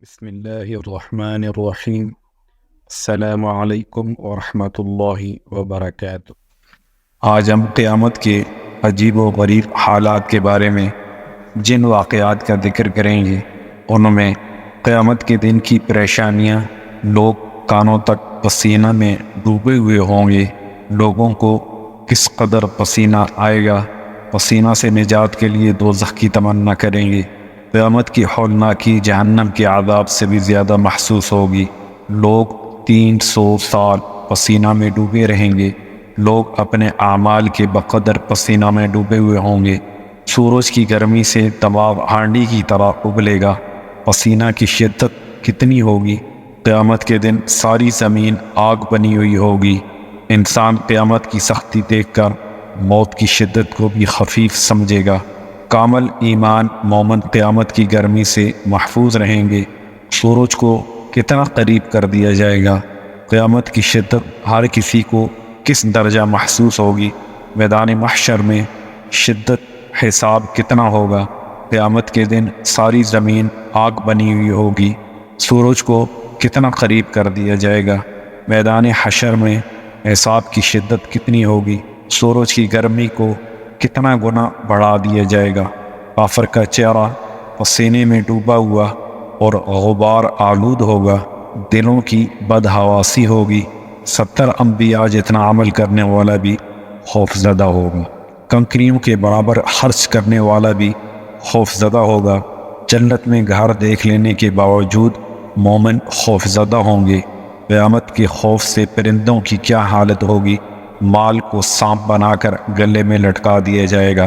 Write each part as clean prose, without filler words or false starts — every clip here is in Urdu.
بسم اللہ الرحمن الرحیم۔ السلام علیکم ورحمۃ اللہ وبرکاتہ۔ آج ہم قیامت کے عجیب و غریب حالات کے بارے میں جن واقعات کا ذکر کریں گے ان میں قیامت کے دن کی پریشانیاں، لوگ کانوں تک پسینہ میں ڈوبے ہوئے ہوں گے، لوگوں کو کس قدر پسینہ آئے گا، پسینہ سے نجات کے لیے دوزخ کی تمنا کریں گے، قیامت کی ہولناکی جہنم کے عذاب سے بھی زیادہ محسوس ہوگی، لوگ 300 سال پسینہ میں ڈوبے رہیں گے، لوگ اپنے اعمال کے بقدر پسینہ میں ڈوبے ہوئے ہوں گے، سورج کی گرمی سے تباہ ہانڈی کی طرح ابلے گا، پسینہ کی شدت کتنی ہوگی، قیامت کے دن ساری زمین آگ بنی ہوئی ہوگی، انسان قیامت کی سختی دیکھ کر موت کی شدت کو بھی خفیف سمجھے گا، کامل ایمان مومن قیامت کی گرمی سے محفوظ رہیں گے، سورج کو کتنا قریب کر دیا جائے گا، قیامت کی شدت ہر کسی کو کس درجہ محسوس ہوگی، میدان محشر میں شدت حساب کتنا ہوگا، قیامت کے دن ساری زمین آگ بنی ہوئی ہوگی، سورج کو کتنا قریب کر دیا جائے گا، میدان حشر میں حساب کی شدت کتنی ہوگی، سورج کی گرمی کو کتنا گنا بڑھا دیا جائے گا، کافر کا چہرہ پسینے میں ڈوبا ہوا اور غبار آلود ہوگا، دلوں کی بدحواسی ہوگی، 70 انبیاء جتنا عمل کرنے والا بھی خوف زدہ ہوگا، کنکریوں کے برابر خرچ کرنے والا بھی خوف زدہ ہوگا، جنت میں گھر دیکھ لینے کے باوجود مومن خوف زدہ ہوں گے، قیامت کے خوف سے پرندوں کی کیا حالت ہوگی، مال کو سانپ بنا کر گلے میں لٹکا دیا جائے گا،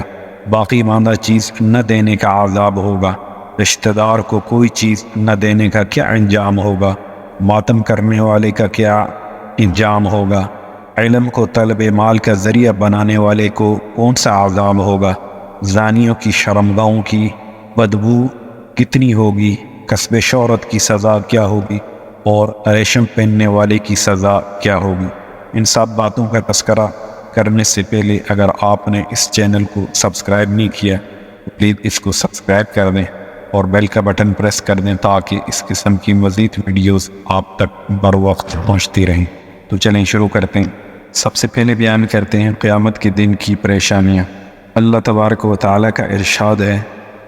باقی ماندہ چیز نہ دینے کا عذاب ہوگا، رشتہ دار کو کوئی چیز نہ دینے کا کیا انجام ہوگا، ماتم کرنے والے کا کیا انجام ہوگا، علم کو طلب مال کا ذریعہ بنانے والے کو کون سا عذاب ہوگا، زانیوں کی شرمگاہوں کی بدبو کتنی ہوگی، کسب شہرت کی سزا کیا ہوگی اور ریشم پہننے والے کی سزا کیا ہوگی۔ ان سب باتوں کا تذکرہ کرنے سے پہلے اگر آپ نے اس چینل کو سبسکرائب نہیں کیا تو پلیز اس کو سبسکرائب کر دیں اور بیل کا بٹن پریس کر دیں تاکہ اس قسم کی مزید ویڈیوز آپ تک بر وقت پہنچتی رہیں۔ تو چلیں شروع کرتے ہیں۔ سب سے پہلے بیان کرتے ہیں قیامت کے دن کی پریشانیاں۔ اللہ تبارک و تعالیٰ کا ارشاد ہے،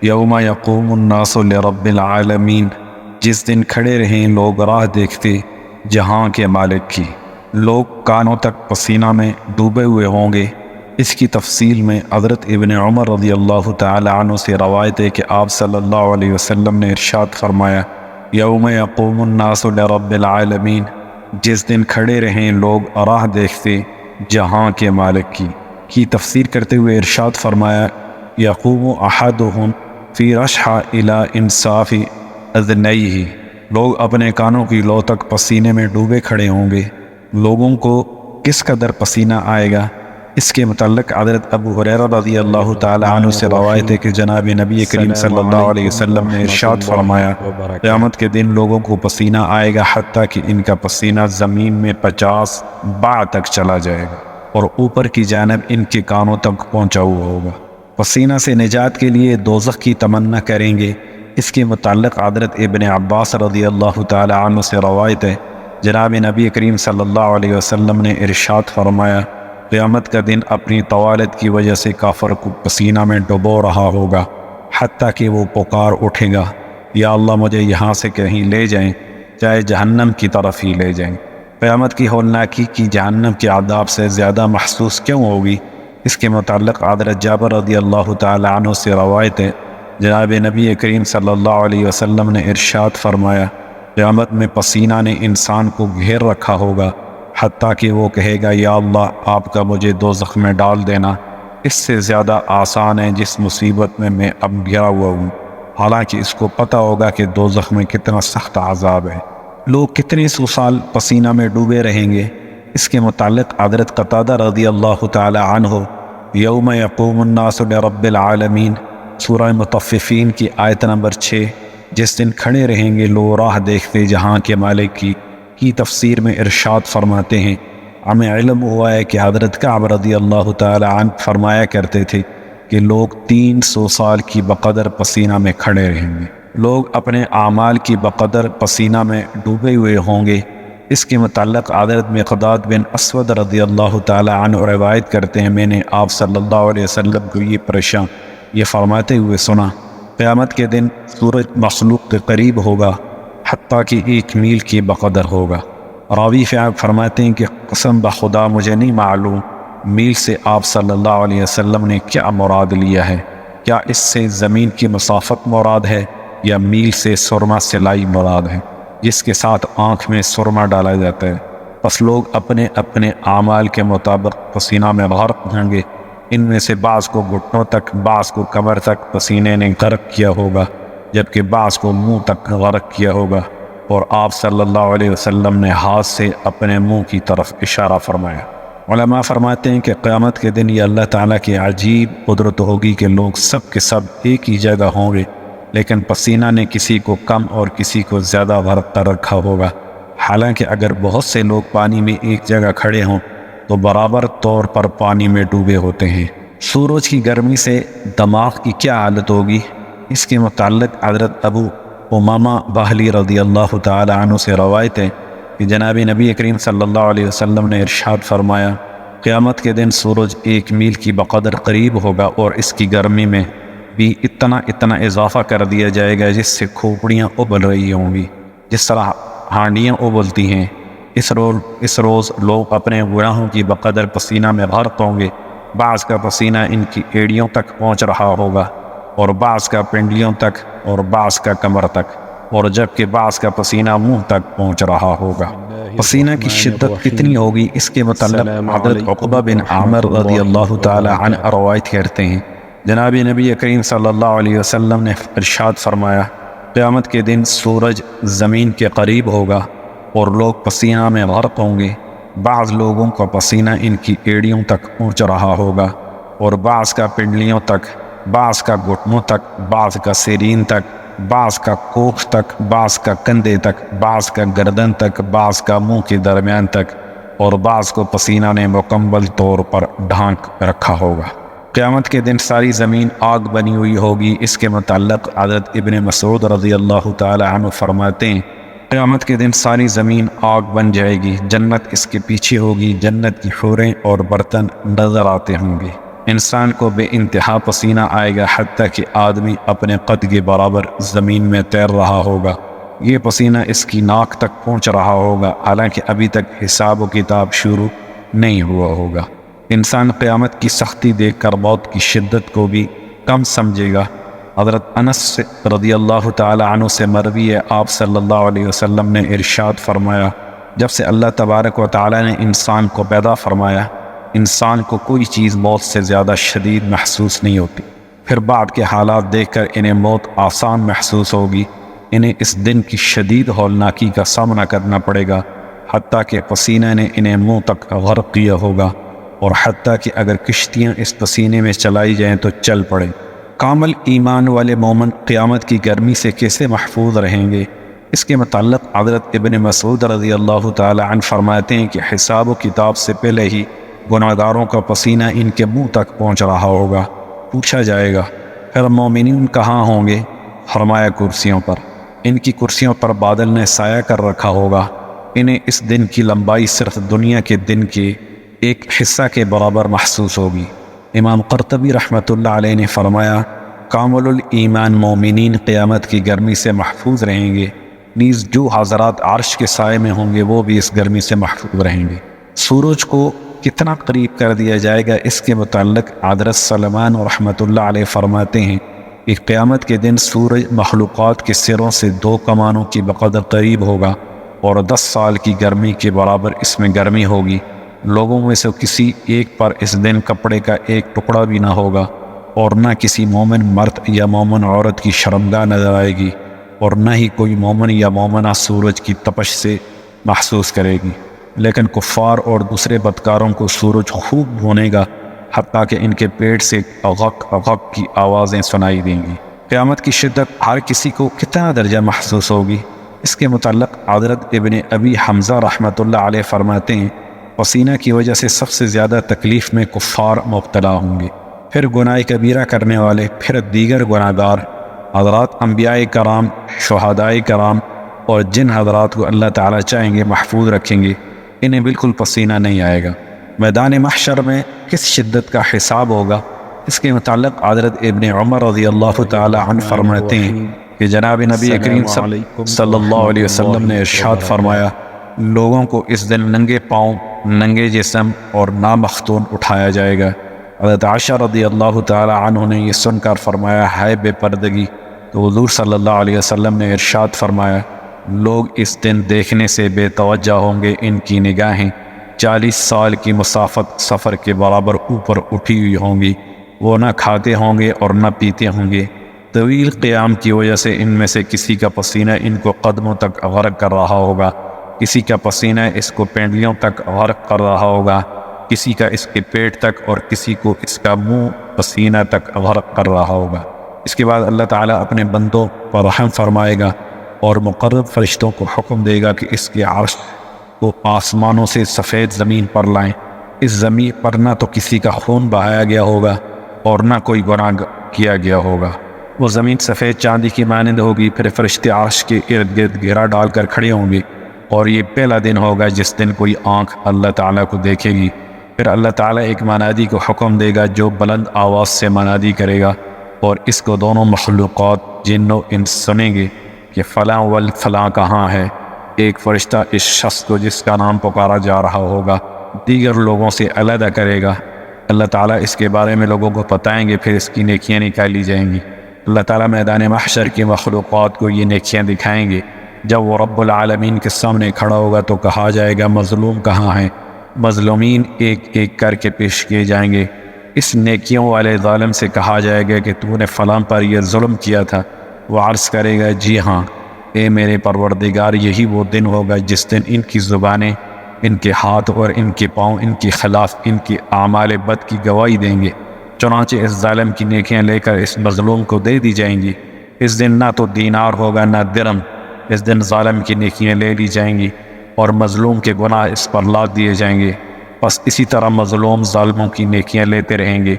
یوم یقوم الناس لرب العالمین، جس دن کھڑے رہیں لوگ راہ دیکھتے جہاں کے مالک کی، لوگ کانوں تک پسینہ میں ڈوبے ہوئے ہوں گے۔ اس کی تفصیل میں حضرت ابن عمر رضی اللہ تعالی عنہ سے روایت ہے کہ آپ صلی اللہ علیہ وسلم نے ارشاد فرمایا، یوم یقوم الناس لرب العالمین، جس دن کھڑے رہیں لوگ راہ دیکھتے جہاں کے مالک کی تفسیر کرتے ہوئے ارشاد فرمایا، یقوم احدہم فی رشحہ الی انصاف اذنیہ، لوگ اپنے کانوں کی لو تک پسینے میں ڈوبے کھڑے ہوں گے، لوگوں کو کس قدر پسینہ آئے گا۔ اس کے متعلق حضرت ابو ہریرہ رضی اللہ تعالی عنہ سے روایت ہے کہ جناب نبی کریم صلی اللہ علیہ وسلم نے ارشاد فرمایا، قیامت کے دن لوگوں کو پسینہ آئے گا حتیٰ کہ ان کا پسینہ زمین میں 50 باع تک چلا جائے گا اور اوپر کی جانب ان کے کانوں تک پہنچا ہوا ہوگا، پسینہ سے نجات کے لیے دوزخ کی تمنا کریں گے۔ اس کے متعلق حضرت ابن عباس رضی اللہ تعالی عنہ سے روایت ہے، جناب نبی کریم صلی اللہ علیہ وسلم نے ارشاد فرمایا، قیامت کا دن اپنی طوالت کی وجہ سے کافر کو پسینہ میں ڈبو رہا ہوگا حتیٰ کہ وہ پکار اٹھے گا، یا اللہ مجھے یہاں سے کہیں لے جائیں، چاہے جہنم کی طرف ہی لے جائیں۔ قیامت کی ہولناکی کی جہنم کے عذاب سے زیادہ محسوس کیوں ہوگی؟ اس کے متعلق حضرت جابر رضی اللہ تعالی عنہ سے روایت ہے، جناب نبی کریم صلی اللہ علیہ وسلم نے ارشاد فرمایا، قیامت میں پسینہ نے انسان کو گھیر رکھا ہوگا حتیٰ کہ وہ کہے گا، یا اللہ آپ کا مجھے دوزخ میں ڈال دینا، اس سے زیادہ آسان ہے جس مصیبت میں اب گھرا ہوا ہوں، حالانکہ اس کو پتہ ہوگا کہ دوزخ میں کتنا سخت عذاب ہے، لوگ کتنے سو سال پسینہ میں ڈوبے رہیں گے۔ اس کے متعلق حضرت قتادہ رضی اللہ تعالی عنہ، یوم یقوم الناس لرب العالمین، سورہ مطففین کی آیت نمبر 6، جس دن کھڑے رہیں گے لوگ راہ دیکھتے جہاں کے مالک کی تفسیر میں ارشاد فرماتے ہیں، ہمیں علم ہوا ہے کہ حضرت کعب رضی اللہ تعالی عنہ فرمایا کرتے تھے کہ لوگ 300 سال کی بقدر پسینہ میں کھڑے رہیں گے، لوگ اپنے اعمال کی بقدر پسینہ میں ڈوبے ہوئے ہوں گے۔ اس کے متعلق حضرت مقداد بن اسود رضی اللہ تعالی عنہ روایت کرتے ہیں، میں نے آپ صلی اللہ علیہ وسلم کو یہ فرماتے ہوئے سنا، قیامت کے دن سورج مخلوق کے قریب ہوگا حتیٰ کہ 1 میل کی بقدر ہوگا۔ راوی فرماتے ہیں کہ قسم بخدا مجھے نہیں معلوم میل سے آپ صلی اللہ علیہ وسلم نے کیا مراد لیا ہے، کیا اس سے زمین کی مسافت مراد ہے یا میل سے سرما سلائی مراد ہے جس کے ساتھ آنکھ میں سرما ڈالا جاتا ہے۔ پس لوگ اپنے اپنے اعمال کے مطابق پسینہ میں غرق ہوں گے، ان میں سے بعض کو گھٹنوں تک، بعض کو کمر تک پسینے نے غرق کیا ہوگا، جبکہ بعض کو منہ تک غرق کیا ہوگا۔ اور آپ صلی اللہ علیہ وسلم نے ہاتھ سے اپنے منہ کی طرف اشارہ فرمایا۔ علماء فرماتے ہیں کہ قیامت کے دن یہ اللہ تعالیٰ کی عجیب قدرت ہوگی کہ لوگ سب کے سب ایک ہی جگہ ہوں گے، لیکن پسینہ نے کسی کو کم اور کسی کو زیادہ غرق کر رکھا ہوگا۔ حالانکہ اگر بہت سے لوگ پانی میں ایک جگہ کھڑے ہوں تو برابر طور پر پانی میں ڈوبے ہوتے ہیں۔ سورج کی گرمی سے دماغ کی کیا حالت ہوگی؟ اس کے متعلق حضرت ابو امامہ باہلی رضی اللہ تعالی عنہ سے روایت ہے کہ جناب نبی کریم صلی اللہ علیہ وسلم نے ارشاد فرمایا، قیامت کے دن سورج 1 میل کی بقدر قریب ہوگا اور اس کی گرمی میں بھی اتنا اضافہ کر دیا جائے گا جس سے کھوپڑیاں ابل رہی ہوں گی، جس طرح ہانڈیاں ابلتی ہیں۔ اس روز لوگ اپنے گناہوں کی بقدر پسینہ میں غرق ہوں گے، بعض کا پسینہ ان کی ایڑیوں تک پہنچ رہا ہوگا اور بعض کا پنڈلیوں تک اور بعض کا کمر تک، اور جبکہ بعض کا پسینہ منہ تک پہنچ رہا ہوگا۔ پسینہ کی شدت کتنی ہوگی اس کے متعلق حضرت عقبہ بن عامر رضی اللہ تعالی عنہ روایت کرتے ہیں، جناب نبی کریم صلی اللہ علیہ وسلم نے ارشاد فرمایا، قیامت کے دن سورج زمین کے قریب ہوگا اور لوگ پسینہ میں غرق ہوں گے، بعض لوگوں کا پسینہ ان کی ایڑیوں تک پہنچ رہا ہوگا اور بعض کا پنڈلیوں تک، بعض کا گھٹنوں تک، بعض کا سرین تک، بعض کا کوکھ تک، بعض کا کندھے تک، بعض کا گردن تک، بعض کا منہ کے درمیان تک، اور بعض کو پسینہ نے مکمل طور پر ڈھانک رکھا ہوگا۔ قیامت کے دن ساری زمین آگ بنی ہوئی ہوگی۔ اس کے متعلق حضرت ابن مسعود رضی اللہ تعالی عنہ فرماتے ہیں، قیامت کے دن ساری زمین آگ بن جائے گی، جنت اس کے پیچھے ہوگی، جنت کی حوریں اور برتن نظر آتے ہوں گے، انسان کو بے انتہا پسینہ آئے گا حتیٰ کہ آدمی اپنے قد کے برابر زمین میں تیر رہا ہوگا، یہ پسینہ اس کی ناک تک پہنچ رہا ہوگا، حالانکہ ابھی تک حساب و کتاب شروع نہیں ہوا ہوگا۔ انسان قیامت کی سختی دیکھ کر موت کی شدت کو بھی کم سمجھے گا۔ حضرت انس رضی اللہ تعالی عنہ سے مروی ہے، آپ صلی اللہ علیہ وسلم نے ارشاد فرمایا، جب سے اللہ تبارک و تعالی نے انسان کو پیدا فرمایا، انسان کو کوئی چیز موت سے زیادہ شدید محسوس نہیں ہوتی، پھر بعد کے حالات دیکھ کر انہیں موت آسان محسوس ہوگی، انہیں اس دن کی شدید ہولناکی کا سامنا کرنا پڑے گا، حتیٰ کہ پسینہ نے انہیں منہ تک غرق کیا ہوگا، اور حتیٰ کہ اگر کشتیاں اس پسینے میں چلائی جائیں تو چل پڑیں۔ کامل ایمان والے مومن قیامت کی گرمی سے کیسے محفوظ رہیں گے؟ اس کے متعلق حضرت ابن مسعود رضی اللہ تعالی عنہ فرماتے ہیں کہ حساب و کتاب سے پہلے ہی گناہ گاروں کا پسینہ ان کے منہ تک پہنچ رہا ہوگا۔ پوچھا جائے گا، پھر مومنین کہاں ہوں گے؟ فرمایا کرسیوں پر، ان کی کرسیوں پر بادل نے سایہ کر رکھا ہوگا، انہیں اس دن کی لمبائی صرف دنیا کے دن کے ایک حصہ کے برابر محسوس ہوگی۔ امام قرطبی رحمۃ اللہ علیہ نے فرمایا، کامل الایمان مومنین قیامت کی گرمی سے محفوظ رہیں گے، نیز جو حضرات عرش کے سائے میں ہوں گے وہ بھی اس گرمی سے محفوظ رہیں گے۔ سورج کو کتنا قریب کر دیا جائے گا اس کے متعلق حضرت سلمان رحمۃ اللہ علیہ فرماتے ہیں کہ قیامت کے دن سورج مخلوقات کے سروں سے 2 کمانوں کی بقدر قریب ہوگا اور 10 سال کی گرمی کے برابر اس میں گرمی ہوگی، لوگوں میں سے کسی ایک پر اس دن کپڑے کا ایک ٹکڑا بھی نہ ہوگا، اور نہ کسی مومن مرد یا مومن عورت کی شرمگاہ نظر آئے گی، اور نہ ہی کوئی مومن یا مومنہ سورج کی تپش سے محسوس کرے گی، لیکن کفار اور دوسرے بدکاروں کو سورج خوب بھونے گا حتیٰ کہ ان کے پیٹ سے غق غق کی آوازیں سنائی دیں گی۔ قیامت کی شدت ہر کسی کو کتنا درجہ محسوس ہوگی؟ اس کے متعلق حضرت ابن ابی حمزہ رحمۃ اللہ علیہ فرماتے ہیں، پسینہ کی وجہ سے سب سے زیادہ تکلیف میں کفار مبتلا ہوں گے، پھر گناہ کبیرہ کرنے والے، پھر دیگر گناہ گار، حضرات انبیاء کرام، شہداء کرام اور جن حضرات کو اللہ تعالیٰ چاہیں گے محفوظ رکھیں گے، انہیں بالکل پسینہ نہیں آئے گا۔ میدان محشر میں کس شدت کا حساب ہوگا، اس کے متعلق حضرت ابن عمر رضی اللہ تعالی عنہ فرماتے ہیں کہ جناب نبی کریم صلی اللہ علیہ وسلم نے ارشاد فرمایا، لوگوں کو اس دن ننگے پاؤں، ننگے جسم اور نامختون اٹھایا جائے گا۔ حضرت عائشہ رضی اللہ تعالی عنہ نے یہ سن کر فرمایا، ہے بے پردگی، تو حضور صلی اللہ علیہ وسلم نے ارشاد فرمایا، لوگ اس دن دیکھنے سے بے توجہ ہوں گے، ان کی نگاہیں 40 سال کی مسافت سفر کے برابر اوپر اٹھی ہوئی ہوں گی، وہ نہ کھاتے ہوں گے اور نہ پیتے ہوں گے۔ طویل قیام کی وجہ سے ان میں سے کسی کا پسینہ ان کو قدموں تک غرق کر رہا ہوگا، کسی کا پسینہ اس کو پینڈلیوں تک غرق کر رہا ہوگا، کسی کا اس کے پیٹ تک اور کسی کو اس کا منہ پسینہ تک غرق کر رہا ہوگا۔ اس کے بعد اللہ تعالیٰ اپنے بندوں پر رحم فرمائے گا اور مقرب فرشتوں کو حکم دے گا کہ اس کے عرش کو آسمانوں سے سفید زمین پر لائیں۔ اس زمین پر نہ تو کسی کا خون بہایا گیا ہوگا اور نہ کوئی گناہ کیا گیا ہوگا۔ وہ زمین سفید چاندی کی مانند ہوگی، پھر فرشتے عرش کے ارد گرد گھیرا ڈال کر کھڑے ہوں گے، اور یہ پہلا دن ہوگا جس دن کوئی آنکھ اللہ تعالیٰ کو دیکھے گی۔ پھر اللہ تعالیٰ ایک منادی کو حکم دے گا جو بلند آواز سے منادی کرے گا، اور اس کو دونوں مخلوقات جن و انس سنیں گے کہ فلاں فلاں کہاں ہے۔ ایک فرشتہ اس شخص کو جس کا نام پکارا جا رہا ہوگا دیگر لوگوں سے علیحدہ کرے گا۔ اللہ تعالیٰ اس کے بارے میں لوگوں کو بتائیں گے، پھر اس کی نیکیاں نکالی جائیں گی۔ اللہ تعالیٰ میدان محشر کی مخلوقات کو یہ نیکیاں دکھائیں گے۔ جب وہ رب العالمین کے سامنے کھڑا ہوگا تو کہا جائے گا، مظلوم کہاں ہیں؟ مظلومین ایک ایک کر کے پیش کیے جائیں گے۔ اس نیکیوں والے ظالم سے کہا جائے گا کہ تو نے فلاں پر یہ ظلم کیا تھا۔ وہ عرض کرے گا، جی ہاں اے میرے پروردگار، یہی وہ دن ہوگا جس دن ان کی زبانیں، ان کے ہاتھ اور ان کے پاؤں ان کے خلاف ان کے اعمال بد کی گواہی دیں گے۔ چنانچہ اس ظالم کی نیکیاں لے کر اس مظلوم کو دے دی جائیں گی۔ اس دن نہ تو دینار ہوگا نہ درم، اس دن ظالم کی نیکیاں لے لی جائیں گی اور مظلوم کے گناہ اس پر لاد دیے جائیں گے۔ بس اسی طرح مظلوم ظالموں کی نیکیاں لیتے رہیں گے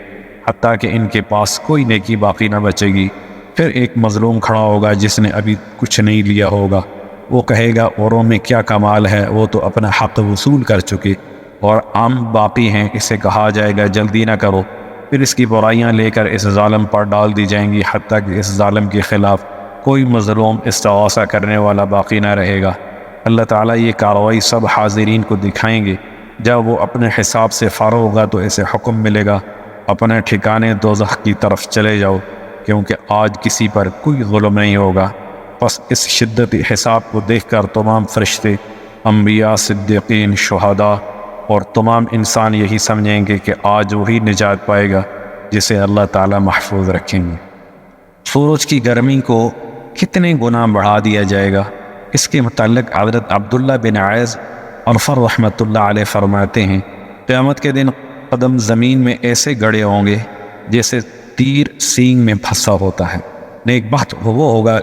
حتیٰ کہ ان کے پاس کوئی نیکی باقی نہ بچے گی۔ پھر ایک مظلوم کھڑا ہوگا جس نے ابھی کچھ نہیں لیا ہوگا۔ وہ کہے گا، اوروں میں کیا کمال ہے، وہ تو اپنا حق وصول کر چکے اور ہم باقی ہیں۔ اسے کہا جائے گا، جلدی نہ کرو۔ پھر اس کی برائیاں لے کر اس ظالم پر ڈال دی جائیں گی حتیٰ کہ اس ظالم کے خلاف کوئی مظلوم استغاثہ کرنے والا باقی نہ رہے گا۔ اللہ تعالیٰ یہ کارروائی سب حاضرین کو دکھائیں گے۔ جب وہ اپنے حساب سے فارغ ہوگا تو اسے حکم ملے گا، اپنے ٹھکانے دوزخ کی طرف چلے جاؤ، کیونکہ آج کسی پر کوئی ظلم نہیں ہوگا۔ پس اس شدت حساب کو دیکھ کر تمام فرشتے، انبیاء، صدیقین، شہداء اور تمام انسان یہی سمجھیں گے کہ آج وہی نجات پائے گا جسے اللہ تعالیٰ محفوظ رکھیں گے۔ سورج کی گرمی کو کتنے گنا بڑھا دیا جائے گا، اس کے متعلق حضرت عبداللہ بن عیض عرفر رحمۃ اللہ علیہ فرماتے ہیں، قیامت کے دن قدم زمین میں ایسے گڑے ہوں گے جیسے تیر سینگ میں پھنسا ہوتا ہے۔ نیک بخت وہ ہوگا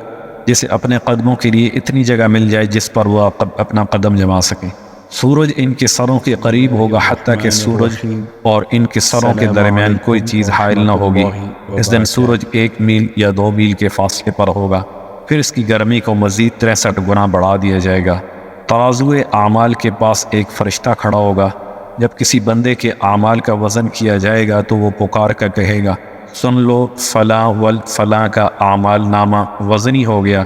جسے اپنے قدموں کے لیے اتنی جگہ مل جائے جس پر وہ اپنا قدم جما سکے۔ سورج ان کے سروں کے قریب ہوگا حتیٰ کہ سورج اور ان کے سروں کے درمیان کوئی چیز حائل نہ ہوگی۔ اس دن سورج 1 میل یا 2 میل کے فاصلے پر ہوگا۔ پھر اس کی گرمی کو مزید 63 گنا بڑھا دیا جائے گا۔ ترازو اعمال کے پاس ایک فرشتہ کھڑا ہوگا۔ جب کسی بندے کے اعمال کا وزن کیا جائے گا تو وہ پکار کر کہے گا، سن لو فلاں فلاں کا اعمال نامہ وزنی ہو گیا،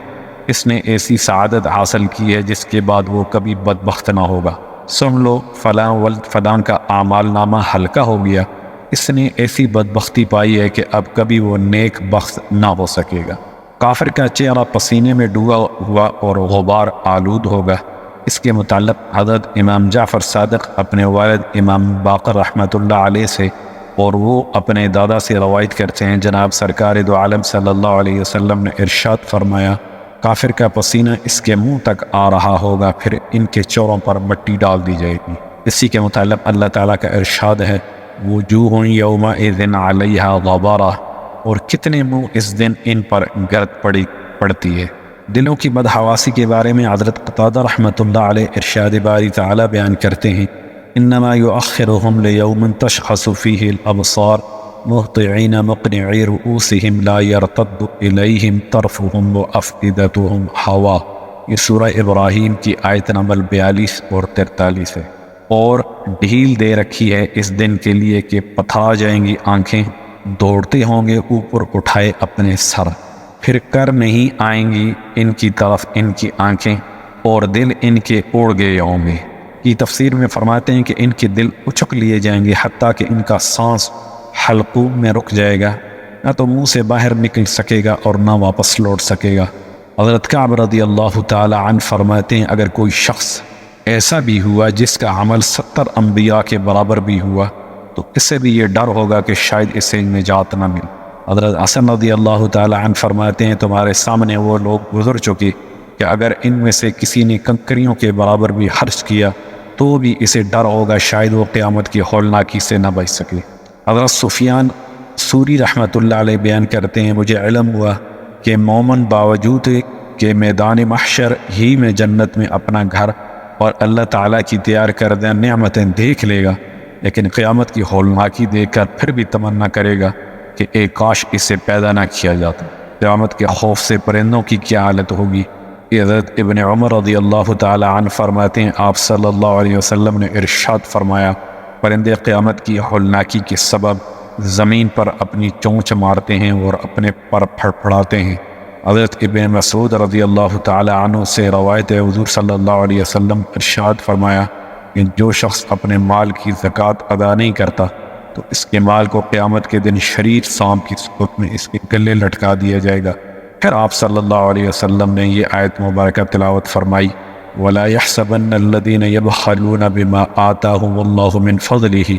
اس نے ایسی سعادت حاصل کی ہے جس کے بعد وہ کبھی بدبخت نہ ہوگا۔ سن لو فلاں فلاں کا اعمال نامہ ہلکا ہو گیا، اس نے ایسی بدبختی پائی ہے کہ اب کبھی وہ نیک بخت نہ ہو سکے گا۔ کافر کا چہرہ پسینے میں ڈوبا ہوا اور غبار آلود ہوگا۔ اس کے متعلق حضرت امام جعفر صادق اپنے والد امام باقر رحمۃ اللہ علیہ سے اور وہ اپنے دادا سے روایت کرتے ہیں، جناب سرکار دو عالم صلی اللہ علیہ وسلم نے ارشاد فرمایا، کافر کا پسینہ اس کے منہ تک آ رہا ہوگا، پھر ان کے چوروں پر مٹی ڈال دی جائے گی۔ اسی کے متعلق اللہ تعالیٰ کا ارشاد ہے، وجوہ یومئذ علیہا غبارہ، اور کتنے منہ اس دن ان پر گرد پڑتی ہے۔ دلوں کی بدحواسی کے بارے میں حضرت قتادہ رحمۃ اللہ علیہ ارشاد باری تعالیٰ بیان کرتے ہیں، انما یؤخرہم لیوم تشخص فیہ الابصار مہطعین مقنعی رؤوسہم لا یرتد الیہم طرفہم وافئدتہم ہوا۔ یہ سورہ ابراہیم کی آیت نمبر 42 اور 43 ہے۔ اور ڈھیل دے رکھی ہے اس دن کے لیے کہ پتھرا جائیں گی آنکھیں، دوڑتے ہوں گے اوپر اٹھائے اپنے سر، پھر کر نہیں آئیں گی ان کی طرف ان کی آنکھیں، اور دل ان کے اڑ گئے ہوں گے۔ یہ تفسیر میں فرماتے ہیں کہ ان کے دل اچک لیے جائیں گے حتیٰ کہ ان کا سانس حلقوم میں رک جائے گا، نہ تو منہ سے باہر نکل سکے گا اور نہ واپس لوٹ سکے گا۔ حضرت کعب رضی اللہ تعالی عنہ فرماتے ہیں اگر کوئی شخص ایسا بھی ہوا جس کا عمل 70 انبیاء کے برابر بھی ہوا تو اس سے بھی یہ ڈر ہوگا کہ شاید اسے نجات نہ مل۔ حضرت حسن رضی اللہ تعالی عنہ فرماتے ہیں تمہارے سامنے وہ لوگ گزر چکے کہ اگر ان میں سے کسی نے کنکریوں کے برابر بھی خرچ کیا تو بھی اسے ڈر ہوگا شاید وہ قیامت کی ہولناکی سے نہ بچ سکے۔ حضرت سفیان ثوری رحمۃ اللہ علیہ بیان کرتے ہیں مجھے علم ہوا کہ مومن باوجود کہ میدان محشر ہی میں جنت میں اپنا گھر اور اللہ تعالیٰ کی تیار کردہ نعمتیں دیکھ لے گا، لیکن قیامت کی ہولناکی دیکھ کر پھر بھی تمنا کرے گا کہ اے کاش اسے پیدا نہ کیا جاتا۔ قیامت کے خوف سے پرندوں کی کیا حالت ہوگی۔ حضرت ابن عمر رضی اللہ تعالی عنہ فرماتے ہیں آپ صلی اللہ علیہ وسلم نے ارشاد فرمایا پرندے قیامت کی ہولناکی کے سبب زمین پر اپنی چونچ مارتے ہیں اور اپنے پر پھڑپھڑاتے ہیں۔ حضرت ابن مسعود رضی اللہ تعالی عنہ سے روایت ہے حضور صلی اللہ علیہ وسلم ارشاد فرمایا کہ جو شخص اپنے مال کی زکوٰۃ ادا نہیں کرتا تو اس کے مال کو قیامت کے دن شریر سانپ کی صورت میں اس کے گلے لٹکا دیا جائے گا۔ پھر آپ صلی اللہ علیہ وسلم نے یہ آیت مبارکہ تلاوت فرمائی وَلَا يَحْسَبَنَّ الَّذِينَ يَبْخَلُونَ بِمَا آتَاهُمُ اللَّهُ مِنْ فَضْلِهِ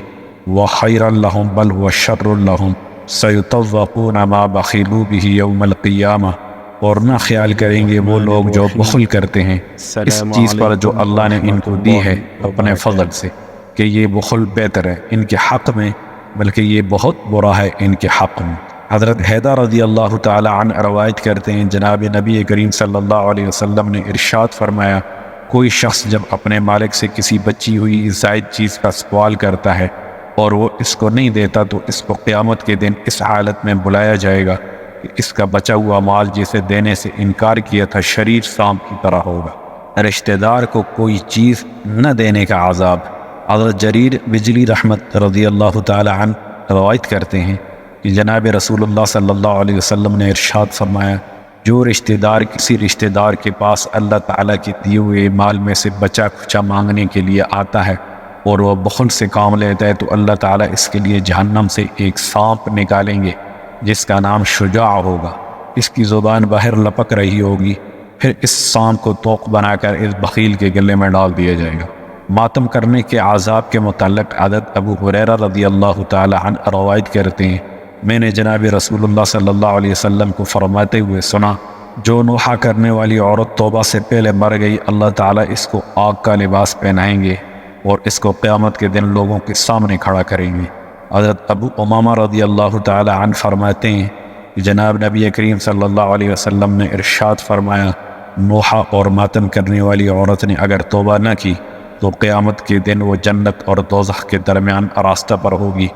وَخَيْرًا لَهُمْ بَلْ هُوَ شَرٌّ لَهُمْ سَيُطَوَّقُونَ مَا بَخِلُوا بِهِ يَوْمَ الْقِيَامَةِ۔ اور نہ خیال کریں گے وہ لوگ جو بخل کرتے ہیں اس چیز پر جو اللہ نے ان کو دی ہے اپنے فضل سے کہ یہ بخل بہتر ہے ان کے حق میں بلکہ یہ بہت برا ہے ان کے حق میں۔ حضرت حیدر رضی اللہ تعالی عنہ روایت کرتے ہیں جناب نبی کریم صلی اللہ علیہ وسلم نے ارشاد فرمایا کوئی شخص جب اپنے مالک سے کسی بچی ہوئی زائد چیز کا سوال کرتا ہے اور وہ اس کو نہیں دیتا تو اس کو قیامت کے دن اس حالت میں بلایا جائے گا کہ اس کا بچا ہوا مال جسے دینے سے انکار کیا تھا شریر سانپ کی طرح ہوگا۔ رشتہ دار کو کوئی چیز نہ دینے کا عذاب۔ حضرت جریر بجلی رحمت رضی اللہ تعالی عنہ روایت کرتے ہیں کہ جناب رسول اللہ صلی اللہ علیہ وسلم نے ارشاد فرمایا جو رشتہ دار کسی رشتہ دار کے پاس اللہ تعالیٰ کے دیے ہوئے مال میں سے بچا کھچا مانگنے کے لیے آتا ہے اور وہ بخل سے کام لیتا ہے تو اللہ تعالیٰ اس کے لیے جہنم سے ایک سانپ نکالیں گے جس کا نام شجاع ہوگا، اس کی زبان باہر لپک رہی ہوگی، پھر اس سانپ کو توق بنا کر اس بخیل کے گلے میں ڈال دیا جائے گا۔ ماتم کرنے کے عذاب کے متعلق حضرت ابو ہریرہ رضی اللہ تعالی عنہ روایت کرتے ہیں میں نے جناب رسول اللہ صلی اللہ علیہ وسلم کو فرماتے ہوئے سنا جو نوحہ کرنے والی عورت توبہ سے پہلے مر گئی اللہ تعالیٰ اس کو آگ کا لباس پہنائیں گے اور اس کو قیامت کے دن لوگوں کے سامنے کھڑا کریں گے۔ حضرت ابو امامہ رضی اللہ تعالی عنہ فرماتے ہیں کہ جناب نبی کریم صلی اللہ علیہ وسلم نے ارشاد فرمایا نوحہ اور ماتم کرنے والی عورت نے اگر توبہ نہ کی تو قیامت کے دن وہ جنت اور دوزخ کے درمیان راستہ پر ہوگی،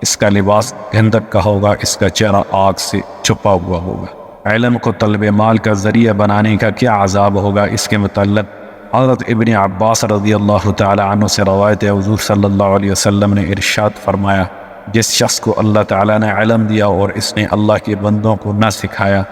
اس کا لباس گندک کا ہوگا، اس کا چہرہ آگ سے چھپا ہوا ہوگا۔ علم کو طلب مال کا ذریعہ بنانے کا کیا عذاب ہوگا اس کے متعلق حضرت ابن عباس رضی اللہ تعالی عنہ سے روایت ہے حضور صلی اللہ علیہ وسلم نے ارشاد فرمایا جس شخص کو اللہ تعالیٰ نے علم دیا اور اس نے اللہ کے بندوں کو نہ سکھایا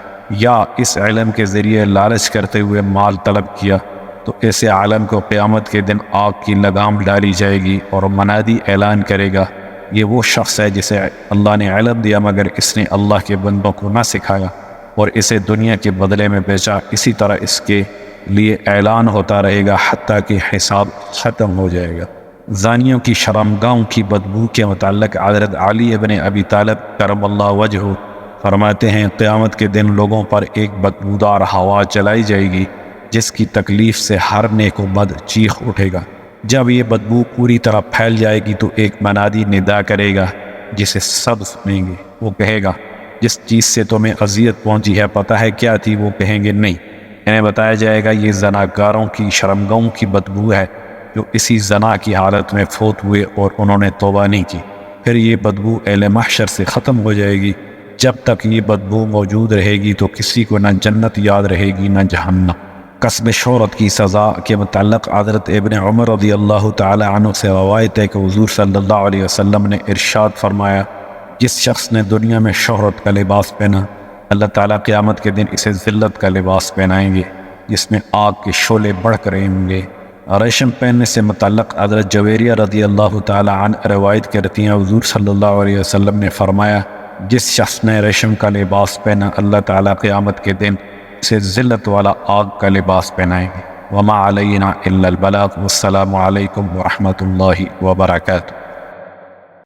یا اس علم کے ذریعے لالچ کرتے ہوئے مال طلب کیا تو ایسے عالم کو قیامت کے دن آگ کی لگام ڈالی جائے گی اور منادی اعلان کرے گا یہ وہ شخص ہے جسے اللہ نے علم دیا مگر اس نے اللہ کے بندوں کو نہ سکھایا اور اسے دنیا کے بدلے میں بیچا، اسی طرح اس کے لیے اعلان ہوتا رہے گا حتیٰ کہ حساب ختم ہو جائے گا۔ زانیوں کی شرمگاہوں کی بدبو کے متعلق حضرت علی ابن ابی طالب کرم اللہ وجہہ فرماتے ہیں قیامت کے دن لوگوں پر ایک بدبودار ہوا چلائی جائے گی جس کی تکلیف سے ہر نیک و بد چیخ اٹھے گا۔ جب یہ بدبو پوری طرح پھیل جائے گی تو ایک منادی ندا کرے گا جسے سب سنیں گے، وہ کہے گا جس چیز سے تمہیں اذیت پہنچی ہے پتہ ہے کیا تھی؟ وہ کہیں گے نہیں۔ انہیں بتایا جائے گا یہ زناکاروں کی شرمگاہوں کی بدبو ہے جو اسی زنا کی حالت میں فوت ہوئے اور انہوں نے توبہ نہیں کی۔ پھر یہ بدبو اہل محشر سے ختم ہو جائے گی۔ جب تک یہ بدبو موجود رہے گی تو کسی کو نہ جنت یاد رہے گی نہ جہنم۔ کسب شہرت کی سزا کے متعلق حضرت ابن عمر رضی اللہ تعالی عنہ سے روایت ہے کہ حضور صلی اللہ علیہ وسلم نے ارشاد فرمایا، جس شخص نے دنیا میں شہرت کا لباس پہنا، اللہ تعالیٰ قیامت کے دن اسے ذلت کا لباس پہنائیں گے جس میں آگ کے شعلے بڑھ کر رہیں گے۔ ریشم پہننے سے متعلق حضرت جویریہ رضی اللہ تعالی عنہ روایت کرتی ہیں، حضور صلی اللہ علیہ وسلم نے فرمایا، جس شخص نے ریشم کا لباس پہنا، اللہ تعالیٰ قیامت کے دن اسے ذلت والا آگ کا لباس پہنائیں گے۔ وما علینا الا البلاغ، والسلام علیکم ورحمۃ اللہ وبرکاتہ۔